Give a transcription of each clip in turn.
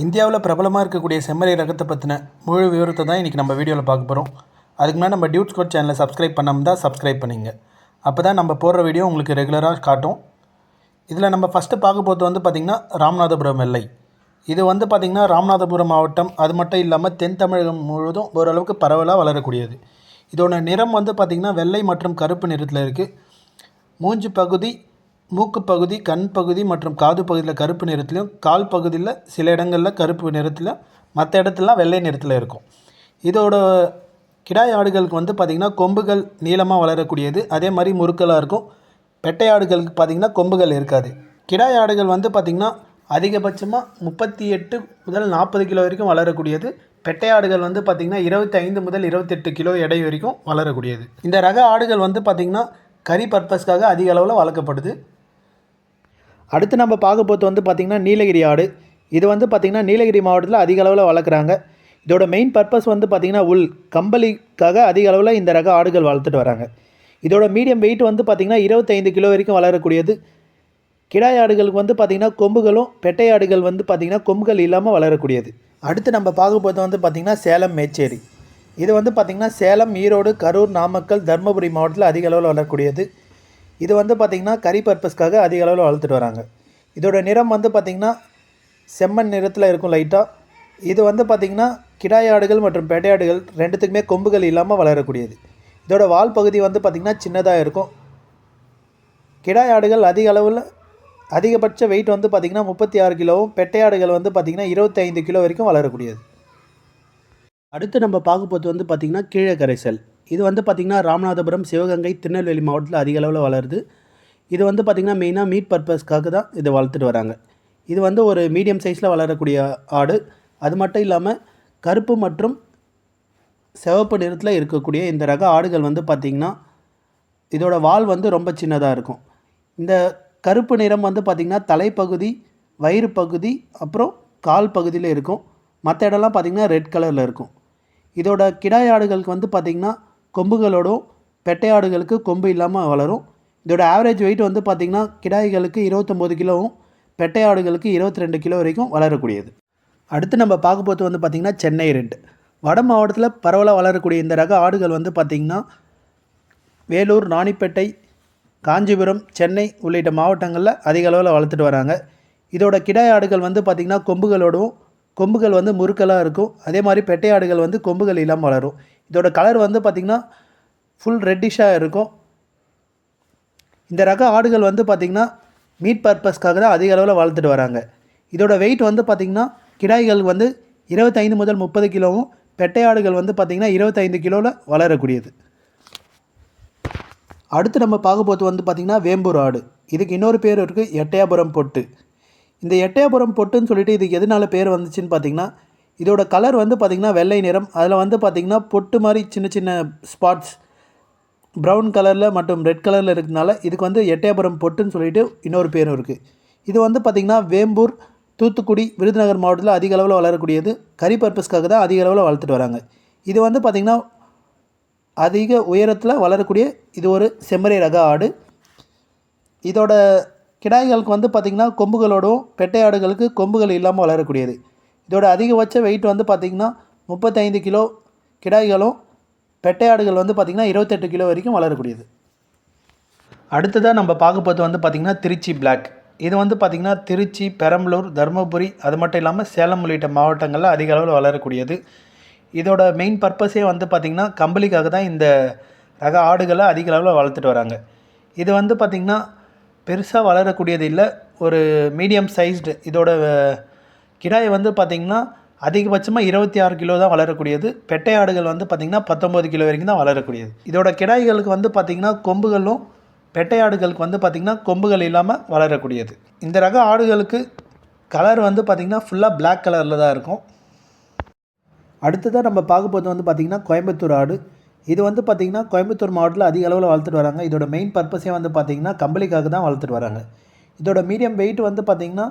இந்தியாவில் பிரபலமாக இருக்கக்கூடிய செம்மறி ரகத்தை பற்றின முழு விவரத்தை தான் இன்றைக்கி நம்ம வீடியோவில் பார்க்க போகிறோம். அதுக்கு முன்னாடி நம்ம டியூட் ஸ்கோட் சேனலை சப்ஸ்கிரைப் பண்ணாமல் தான் சப்ஸ்கிரைப் பண்ணிங்க. அப்போ தான் நம்ம போடுற வீடியோ உங்களுக்கு ரெகுலராக காட்டும். இதில் நம்ம ஃபஸ்ட்டு பார்க்க போகிறது வந்து பார்த்திங்கன்னா ராமநாதபுரம் வெள்ளை. இது வந்து பார்த்திங்கன்னா ராமநாதபுரம் மாவட்டம் அது மட்டும் இல்லாமல் தென் தமிழகம் முழுவதும் ஓரளவுக்கு பரவலாக வளரக்கூடியது. இதோட நிறம் வந்து பார்த்திங்கன்னா வெள்ளை மற்றும் கருப்பு நிறத்தில் இருக்குது. மூஞ்சி பகுதி, மூக்கு பகுதி, கண் பகுதி மற்றும் காது பகுதியில் கருப்பு நிறத்துலையும், கால் பகுதியில் சில இடங்களில் கருப்பு நிறத்தில், மற்ற இடத்துலலாம் வெள்ளை நிறத்தில் இருக்கும். இதோட கிடாய் ஆடுகளுக்கு வந்து பார்த்திங்கன்னா கொம்புகள் நீளமாக வளரக்கூடியது, அதே மாதிரி முறுக்கலாக இருக்கும். பெட்டை ஆடுகளுக்கு பார்த்திங்கன்னா கொம்புகள் இருக்காது. கிடாய் ஆடுகள் வந்து பார்த்திங்கன்னா அதிகபட்சமாக 38 முதல் 40 கிலோ வரைக்கும் வளரக்கூடியது. பெட்டை ஆடுகள் வந்து பார்த்திங்கன்னா 25 முதல் 28 கிலோ எடை வரைக்கும் வளரக்கூடியது. இந்த ரக ஆடுகள் வந்து பார்த்திங்கன்னா கறி பர்பஸ்க்காக அதிக அளவில் வளர்க்கப்படுது. அடுத்து நம்ம பார்க்க போகிறது வந்து பார்த்திங்கன்னா நீலகிரி ஆடு. இது வந்து பார்த்திங்கன்னா நீலகிரி மாவட்டத்தில் அதிக அளவில் வளர்க்குறாங்க. இதோட மெயின் பர்பஸ் வந்து பார்த்திங்கன்னா கம்பளிக்காக அதிக அளவில் இந்த ரக ஆடுகள் வளர்த்துட்டு வராங்க. இதோட மீடியம் வெயிட் வந்து பார்த்திங்கன்னா 25 கிலோ வரைக்கும் வளரக்கூடியது. கிடாய் ஆடுகளுக்கு வந்து பார்த்திங்கன்னா கொம்புகளும், பெட்டை ஆடுகள் வந்து பார்த்திங்கன்னா கொம்புகள் இல்லாமல் வளரக்கூடியது. அடுத்து நம்ம பார்க்க போகிறது வந்து பார்த்திங்கன்னா சேலம் மேச்சேரி. இது வந்து பார்த்திங்கன்னா சேலம், ஈரோடு, கரூர், நாமக்கல், தர்மபுரி மாவட்டத்தில் அதிக அளவில் வளரக்கூடியது. இது வந்து பார்த்திங்கன்னா கறி பர்பஸ்க்காக அதிக அளவில் வளர்த்துட்டு வராங்க. இதோட நிறம் வந்து பார்த்திங்கன்னா செம்மண் நிறத்தில் இருக்கும் லைட்டாக. இது வந்து பார்த்திங்கன்னா கிடாய் ஆடுகள் மற்றும் பெட்டை ஆடுகள் ரெண்டுத்துக்குமே கொம்புகள் இல்லாமல் வளரக்கூடியது. இதோட வால் பகுதி வந்து பார்த்திங்கன்னா சின்னதாக இருக்கும். கிடாய் ஆடுகள் அதிகபட்ச வெயிட் வந்து பார்த்திங்கன்னா 36 கிலோவும், பெட்டை ஆடுகள் வந்து பார்த்திங்கன்னா 25 கிலோ வரைக்கும் வளரக்கூடியது. அடுத்து நம்ம பார்க்க போகிறது வந்து பார்த்திங்கன்னா கீழே கரைசல். இது வந்து பார்த்திங்கன்னா ராமநாதபுரம், சிவகங்கை, திருநெல்வேலி மாவட்டத்தில் அதிக அளவில் வளருது. இது வந்து பார்த்திங்கன்னா மெயினாக மீட் பர்பஸ்க்காக தான் இதை வளர்த்துட்டு வராங்க. இது வந்து ஒரு மீடியம் சைஸில் வளரக்கூடிய ஆடு. அது மட்டும் இல்லாமல் கருப்பு மற்றும் சிவப்பு நிறத்தில் இருக்கக்கூடிய இந்த ரக ஆடுகள் வந்து பார்த்திங்கன்னா இதோட வால் வந்து ரொம்ப சின்னதாக இருக்கும். இந்த கருப்பு நிறம் வந்து பார்த்திங்கன்னா தலைப்பகுதி, வயிறு பகுதி, அப்புறம் கால் பகுதியில் இருக்கும். மற்ற இடம்லாம் பார்த்திங்கன்னா ரெட் கலரில் இருக்கும். இதோட கிடாய் ஆடுகளுக்கு வந்து பார்த்திங்கன்னா கொம்புகளோடும், பெட்டை ஆடுகளுக்கு கொம்பு இல்லாமல் வளரும். இதோட ஆவரேஜ் வெயிட் வந்து பார்த்திங்கன்னா கிடாய்களுக்கு 29 கிலோவும், பெட்டை ஆடுகளுக்கு 22 கிலோ வரைக்கும் வளரக்கூடியது. அடுத்து நம்ம பார்க்க போகிறது வந்து பார்த்திங்கன்னா சென்னை ரெட். வட மாவட்டத்தில் பரவலாக வளரக்கூடிய இந்த ரக ஆடுகள் வந்து பார்த்திங்கன்னா வேலூர், ராணிப்பேட்டை, காஞ்சிபுரம், சென்னை உள்ளிட்ட மாவட்டங்களில் அதிக அளவில் வளர்த்துட்டு வராங்க. இதோட கிடாய் ஆடுகள் வந்து பார்த்திங்கன்னா கொம்புகள் வந்து முறுக்கலாக இருக்கும். அதே மாதிரி பெட்டை ஆடுகள் வந்து கொம்புகள் இல்லாமல் வளரும். இதோட கலர் வந்து பார்த்திங்கன்னா ஃபுல் ரெட்டிஷாக இருக்கும். இந்த ரக ஆடுகள் வந்து பார்த்திங்கன்னா மீட் பர்பஸ்க்காக தான் அதிக அளவில் வளர்த்துட்டு வராங்க. இதோட வெயிட் வந்து பார்த்திங்கன்னா கிடாய்கள் வந்து 25 முதல் 30 கிலோவும், பெட்டை ஆடுகள் வந்து பார்த்திங்கன்னா 25 கிலோவில் வளரக்கூடியது. அடுத்து நம்ம பார்க்க போகிறது வந்து பார்த்திங்கன்னா வேம்பூர் ஆடு. இதுக்கு இன்னொரு பேர் இருக்குது, எட்டயபுரம் பொட்டு. இந்த எட்டயபுரம் பொட்டுன்னு சொல்லிட்டு இதுக்கு எதனால பேர் வந்துச்சுன்னு பார்த்திங்கன்னா இதோட கலர் வந்து பார்த்திங்கன்னா வெள்ளை நிறம். அதில் வந்து பார்த்திங்கன்னா பொட்டு மாதிரி சின்ன சின்ன ஸ்பாட்ஸ் ப்ரௌன் கலரில் மற்றும் ரெட் கலரில் இருக்கிறதுனால இதுக்கு வந்து எட்டயபுரம் பொட்டுன்னு சொல்லிட்டு இன்னொரு பேரும் இருக்குது. இது வந்து பார்த்திங்கன்னா வேம்பூர், தூத்துக்குடி, விருதுநகர் மாவட்டத்தில் அதிக அளவில் வளரக்கூடியது. கறி பர்பஸ்க்காக தான் அதிக அளவில் வளர்த்துட்டு வராங்க. இது வந்து பார்த்திங்கன்னா அதிக உயரத்தில் வளரக்கூடிய இது ஒரு செம்மறி ரக ஆடு. இதோட கிடாய்களுக்கு வந்து பார்த்திங்கன்னா கொம்புகளோடும், பெட்டை ஆடுகளுக்கு கொம்புகள் இல்லாமல் வளரக்கூடியது. இதோட அதிகபட்ச வெயிட் வந்து பார்த்திங்கன்னா 35 கிலோ கிடாய்களும், பெட்டை ஆடுகள் வந்து பார்த்திங்கன்னா 28 கிலோ வரைக்கும் வளரக்கூடியது. அடுத்ததாக நம்ம பார்க்க போகிறது வந்து பார்த்திங்கன்னா திருச்சி பிளாக். இது வந்து பார்த்திங்கன்னா திருச்சி, பெரம்பலூர், தருமபுரி, அது மட்டும் இல்லாமல் சேலம் உள்ளிட்ட மாவட்டங்களில் அதிக அளவில் வளரக்கூடியது. இதோட மெயின் பர்பஸே வந்து பார்த்திங்கன்னா கம்பளிக்காக தான் இந்த ரக ஆடுகளை அதிக அளவில் வளர்த்துட்டு வராங்க. இது வந்து பார்த்திங்கன்னா பெருசாக வளரக்கூடியது இல்லை, ஒரு மீடியம் சைஸ்டு. இதோட கிடாய் வந்து பார்த்திங்கன்னா அதிகபட்சமாக 26 கிலோ தான் வளரக்கூடியது. பெட்டை ஆடுகள் வந்து பார்த்திங்கன்னா 19 கிலோ வரைக்கும் தான் வளரக்கூடியது. இதோட கிடாய்களுக்கு வந்து பார்த்திங்கன்னா கொம்புகளும், பெட்டை ஆடுகளுக்கு வந்து பார்த்திங்கன்னா கொம்புகள் இல்லாமல் வளரக்கூடியது. இந்த ரக ஆடுகளுக்கு கலர் வந்து பார்த்திங்கன்னா ஃபுல்லாக பிளாக் கலரில் தான் இருக்கும். அடுத்ததாக நம்ம பார்க்க போகிறது வந்து பார்த்திங்கன்னா கோயம்புத்தூர் ஆடு. இது வந்து பார்த்திங்கன்னா கோயம்புத்தூர் மாவட்டத்தில் அதிக அளவில் வளர்த்துட்டு வராங்க. இதோட மெயின் பர்பஸே வந்து பார்த்திங்கன்னா கம்பளிக்காக தான் வளர்த்துட்டு வராங்க. இதோட மீடியம் வெயிட் வந்து பார்த்திங்கன்னா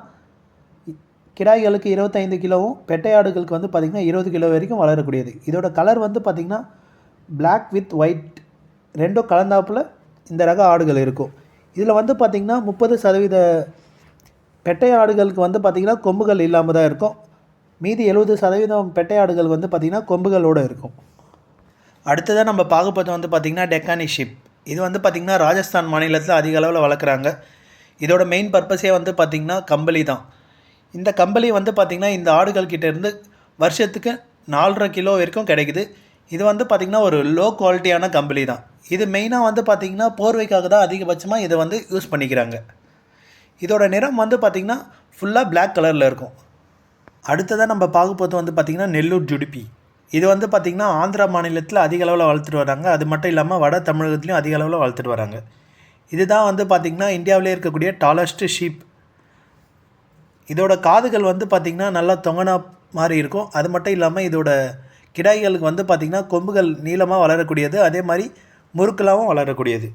கிடாய்களுக்கு 25 கிலோவும், பெட்டை ஆடுகளுக்கு வந்து பார்த்திங்கன்னா 20 கிலோ வரைக்கும் வளரக்கூடியது. இதோட கலர் வந்து பார்த்திங்கன்னா பிளாக் வித் ஒயிட் ரெண்டும் கலந்தாப்பில் இந்த ரக ஆடுகள் இருக்கும். இதில் வந்து பார்த்திங்கன்னா 30% பெட்டை ஆடுகளுக்கு வந்து பார்த்திங்கன்னா கொம்புகள் இல்லாமல் தான் இருக்கும். மீதி 70% பெட்டை ஆடுகள் வந்து பார்த்திங்கன்னா கொம்புகளோடு இருக்கும். அடுத்ததாக நம்ம பார்க்க போகிறது வந்து பார்த்திங்கன்னா டெக்கானி ஷீப். இது வந்து பார்த்திங்கன்னா ராஜஸ்தான் மாநிலத்தில் அதிக அளவில் வளர்க்குறாங்க. இதோட மெயின் பர்பஸே வந்து பார்த்திங்கன்னா கம்பளி தான். இந்த கம்பளி வந்து பார்த்திங்கன்னா இந்த ஆடுகள் கிட்டேருந்து வருஷத்துக்கு 4.5 கிலோ வரைக்கும் கிடைக்குது. இது வந்து பார்த்திங்கன்னா ஒரு லோ குவாலிட்டியான கம்பளி தான். இது மெயினாக வந்து பார்த்திங்கன்னா போர்வைக்காக தான் அதிகபட்சமாக இதை வந்து யூஸ் பண்ணிக்கிறாங்க. இதோட நிறம் வந்து பார்த்திங்கன்னா ஃபுல்லாக பிளாக் கலரில் இருக்கும். அடுத்ததாக நம்ம பார்க்க போகிறது வந்து பார்த்திங்கன்னா நெல்லூர் ஜுடிப்பி. இது வந்து பார்த்திங்கன்னா ஆந்திரா மாநிலத்தில் அதிக அளவில் வளர்த்துட்டு வராங்க. அது மட்டும் இல்லாமல் வட தமிழகத்துலேயும் அதிக அளவில் வளர்த்துட்டு வராங்க. இதுதான் வந்து பார்த்திங்கன்னா இந்தியாவிலே இருக்கக்கூடிய டாலஸ்ட்டு ஷீப். இதோட காதுகள் வந்து பார்த்திங்கன்னா நல்லா தொங்கனா மாதிரி இருக்கும். அது மட்டும் இல்லாமல் இதோட கிடாய்களுக்கு வந்து பார்த்திங்கன்னா கொம்புகள் நீளமாக வளரக்கூடியது, அதே மாதிரி முறுக்கலாகவும் வளரக்கூடியது.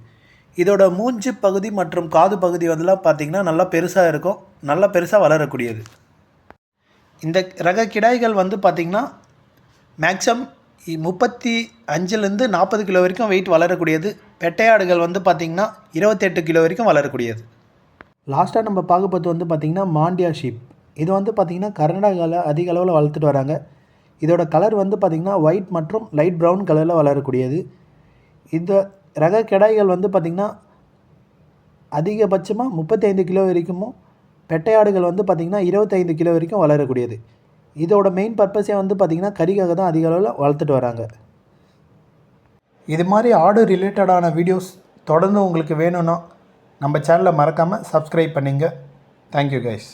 இதோட மூஞ்சு பகுதி மற்றும் காது பகுதி வந்துலாம் பார்த்திங்கன்னா நல்லா பெருசாக இருக்கும், நல்லா பெருசாக வளரக்கூடியது. இந்த ரக கிடாய்கள் வந்து பார்த்திங்கன்னா மேக்ஸிமம் 35லேருந்து 40 கிலோ வரைக்கும் வெயிட் வளரக்கூடியது. பெட்டையாடுகள் வந்து பார்த்திங்கன்னா 28 கிலோ வரைக்கும் வளரக்கூடியது. லாஸ்ட்டாக நம்ம பார்க்க போகிறது வந்து பார்த்திங்கன்னா மாண்டியா ஷீப். இது வந்து பார்த்திங்கன்னா கர்நாடகாவில் அதிக அளவில் வளர்த்துட்டு வராங்க. இதோட கலர் வந்து பார்த்திங்கன்னா ஒயிட் மற்றும் லைட் ப்ரௌன் கலரில் வளரக்கூடியது. இந்த ரக கிடாய்கள் வந்து பார்த்திங்கன்னா அதிகபட்சமாக 35 கிலோ வரைக்கும், பெட்டையாடுகள் வந்து பார்த்திங்கன்னா 25 கிலோ வரைக்கும் வளரக்கூடியது. இதோட மெயின் பர்பஸே வந்து பார்த்திங்கன்னா கறிக்காக தான் அதிக அளவில் வளர்த்துட்டு வராங்க. இது மாதிரி ஆடு ரிலேட்டடான வீடியோஸ் தொடர்ந்து உங்களுக்கு வேணும்னா நம்ம சேனலை மறக்காமல் சப்ஸ்கிரைப் பண்ணிங்க. Thank you guys.